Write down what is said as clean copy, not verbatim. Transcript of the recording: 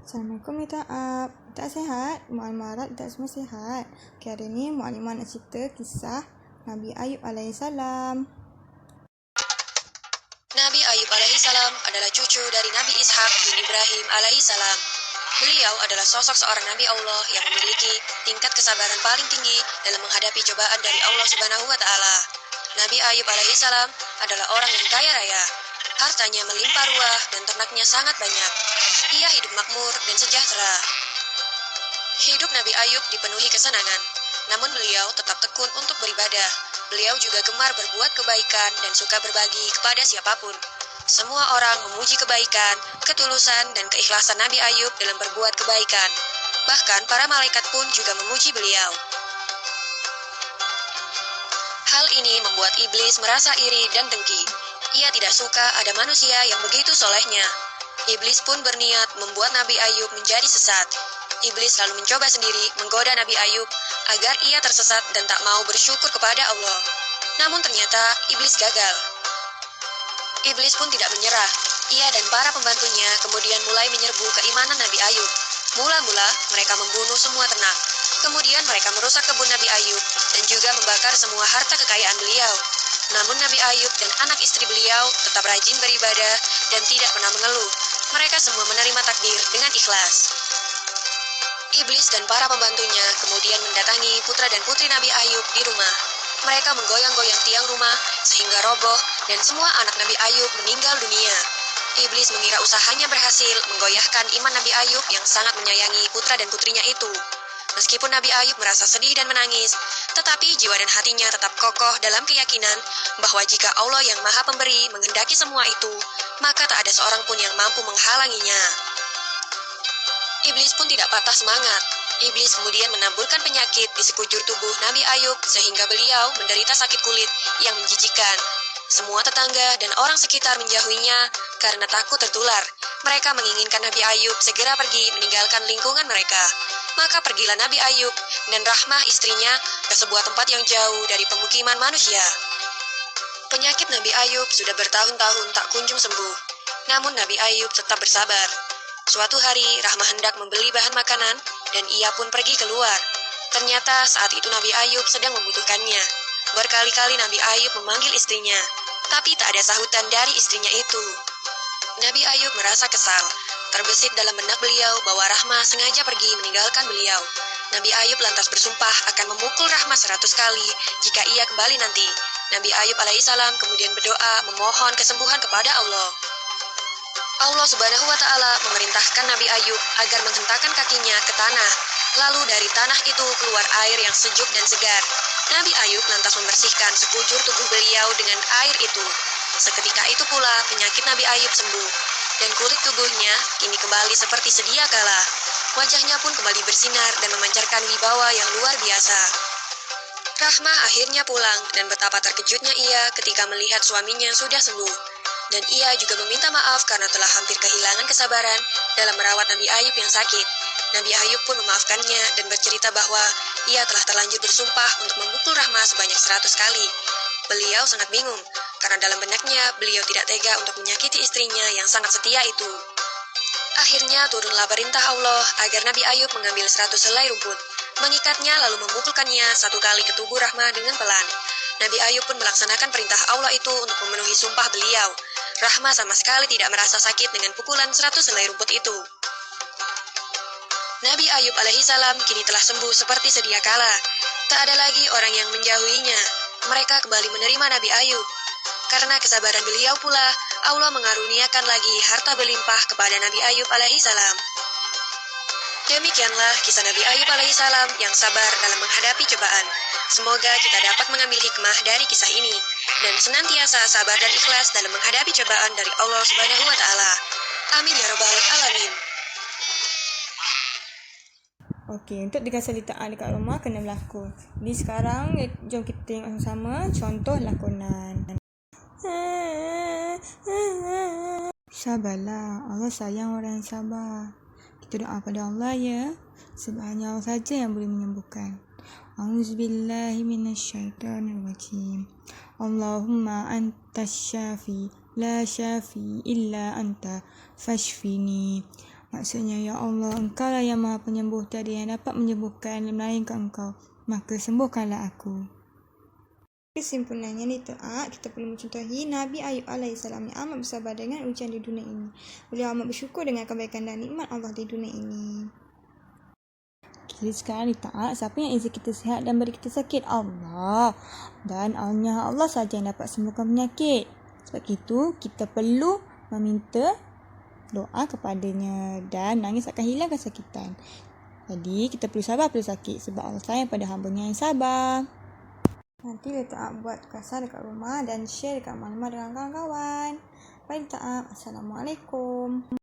Assalamualaikum ya Ta'ab. Tak sehat? Mohon maaf tak semua sehat. Hari ni Mu'alimah nak cerita kisah Nabi Ayub alaihissalam. Nabi Ayub alaihissalam adalah cucu dari Nabi Ishak bin Ibrahim alaihissalam. Beliau adalah sosok seorang Nabi Allah yang memiliki tingkat kesabaran paling tinggi dalam menghadapi cobaan dari Allah Subhanahu wa Ta'ala. Nabi Ayub alaihissalam adalah orang yang kaya raya. Hartanya melimpah ruah dan ternaknya sangat banyak. Ia hidup makmur dan sejahtera. Hidup Nabi Ayub dipenuhi kesenangan, namun beliau tetap tekun untuk beribadah. Beliau juga gemar berbuat kebaikan dan suka berbagi kepada siapapun. Semua orang memuji kebaikan, ketulusan, dan keikhlasan Nabi Ayub dalam berbuat kebaikan. Bahkan para malaikat pun juga memuji beliau. Hal ini membuat iblis merasa iri dan dengki. Ia tidak suka ada manusia yang begitu solehnya. Iblis pun berniat membuat Nabi Ayub menjadi sesat. Iblis lalu mencoba sendiri menggoda Nabi Ayub agar ia tersesat dan tak mau bersyukur kepada Allah. Namun ternyata iblis gagal. Iblis pun tidak menyerah. Ia dan para pembantunya kemudian mulai menyerbu keimanan Nabi Ayub. Mula-mula mereka membunuh semua ternak. Kemudian mereka merusak kebun Nabi Ayub dan juga membakar semua harta kekayaan beliau. Namun Nabi Ayub dan anak istri beliau tetap rajin beribadah dan tidak pernah mengeluh. Mereka semua menerima takdir dengan ikhlas. Iblis dan para pembantunya kemudian mendatangi putra dan putri Nabi Ayub di rumah. Mereka menggoyang-goyang tiang rumah sehingga roboh dan semua anak Nabi Ayub meninggal dunia. Iblis mengira usahanya berhasil menggoyahkan iman Nabi Ayub yang sangat menyayangi putra dan putrinya itu. Meskipun Nabi Ayub merasa sedih dan menangis, tetapi jiwa dan hatinya tetap kokoh dalam keyakinan bahwa jika Allah yang Maha Pemberi menghendaki semua itu, maka tak ada seorang pun yang mampu menghalanginya. Iblis pun tidak patah semangat. Iblis kemudian menaburkan penyakit di sekujur tubuh Nabi Ayub sehingga beliau menderita sakit kulit yang menjijikan. Semua tetangga dan orang sekitar menjauhinya karena takut tertular. Mereka menginginkan Nabi Ayub segera pergi meninggalkan lingkungan mereka. Maka pergilah Nabi Ayub dan Rahmah istrinya ke sebuah tempat yang jauh dari pemukiman manusia. Penyakit Nabi Ayub sudah bertahun-tahun tak kunjung sembuh. Namun Nabi Ayub tetap bersabar. Suatu hari Rahmah hendak membeli bahan makanan dan ia pun pergi keluar. Ternyata saat itu Nabi Ayub sedang membutuhkannya. Berkali-kali Nabi Ayub memanggil istrinya, tapi tak ada sahutan dari istrinya itu. Nabi Ayub merasa kesal. Terbesit dalam benak beliau bahwa Rahmah sengaja pergi meninggalkan beliau. Nabi Ayub lantas bersumpah akan memukul Rahmah 100 kali jika ia kembali nanti. Nabi Ayub alaihissalam kemudian berdoa memohon kesembuhan kepada Allah. Allah Subhanahu wa Ta'ala memerintahkan Nabi Ayub agar menghentakkan kakinya ke tanah. Lalu dari tanah itu keluar air yang sejuk dan segar. Nabi Ayub lantas membersihkan sekujur tubuh beliau dengan air itu. Seketika itu pula penyakit Nabi Ayub sembuh. Dan kulit tubuhnya kini kembali seperti sedia kala. Wajahnya pun kembali bersinar dan memancarkan wibawa yang luar biasa. Rahmah akhirnya pulang dan betapa terkejutnya ia ketika melihat suaminya sudah sembuh. Dan ia juga meminta maaf karena telah hampir kehilangan kesabaran dalam merawat Nabi Ayub yang sakit. Nabi Ayub pun memaafkannya dan bercerita bahwa ia telah terlanjur bersumpah untuk memukul Rahmah sebanyak 100 kali. Beliau sangat bingung, karena dalam benaknya beliau tidak tega untuk menyakiti istrinya yang sangat setia itu. Akhirnya turunlah perintah Allah agar Nabi Ayub mengambil 100 helai rumput, mengikatnya lalu memukulkannya 1 kali ke tubuh Rahmah dengan pelan. Nabi Ayub pun melaksanakan perintah Allah itu untuk memenuhi sumpah beliau. Rahmah sama sekali tidak merasa sakit dengan pukulan 100 helai rumput itu. Nabi Ayub alaihissalam kini telah sembuh seperti sedia kala. Tak ada lagi orang yang menjauhinya. Mereka kembali menerima Nabi Ayub. Karena kesabaran beliau pula, Allah mengaruniakan lagi harta berlimpah kepada Nabi Ayub alaihissalam. Demikianlah kisah Nabi Ayub alaihissalam yang sabar dalam menghadapi cobaan. Semoga kita dapat mengambil hikmah dari kisah ini dan senantiasa sabar dan ikhlas dalam menghadapi cobaan dari Allah Subhanahu wa Ta'ala. Amin ya rabbal alamin. Okey, untuk dikasih litaan dekat rumah kena berlakon. Jadi sekarang jom kita tengok sama-sama contoh lakonan. Sabarlah, Allah sayang orang yang sabar. Kita doa pada Allah ya, sebab hanya Allah saja yang boleh menyembuhkan. A'udzubillahi minasyaitonirrajim. Allahumma antas syafi, la syafi illa anta fashfini. Maksudnya, Ya Allah, Engkau lah yang maha penyembuh, tiada yang dapat menyembuhkan melainkan Engkau. Maka sembuhkanlah aku. Kesimpulannya ni kita perlu mencontohi Nabi Ayub AS yang amat bersabar dengan ujian di dunia ini. Beliau amat bersyukur dengan kebaikan dan nikmat Allah di dunia ini. Jadi sekarang siapa yang izin kita sihat dan beri kita sakit? Allah. Dan hanya Allah saja yang dapat sembuhkan penyakit. Sebab itu kita perlu meminta doa kepadanya dan nangis akan hilang kesakitan. Jadi kita perlu sabar pada sakit sebab Allah sayang pada hamba-Nya yang sabar. Nanti letak buat kasar dekat rumah dan share dekat mana-mana dengan kawan-kawan. Bye letak. Assalamualaikum.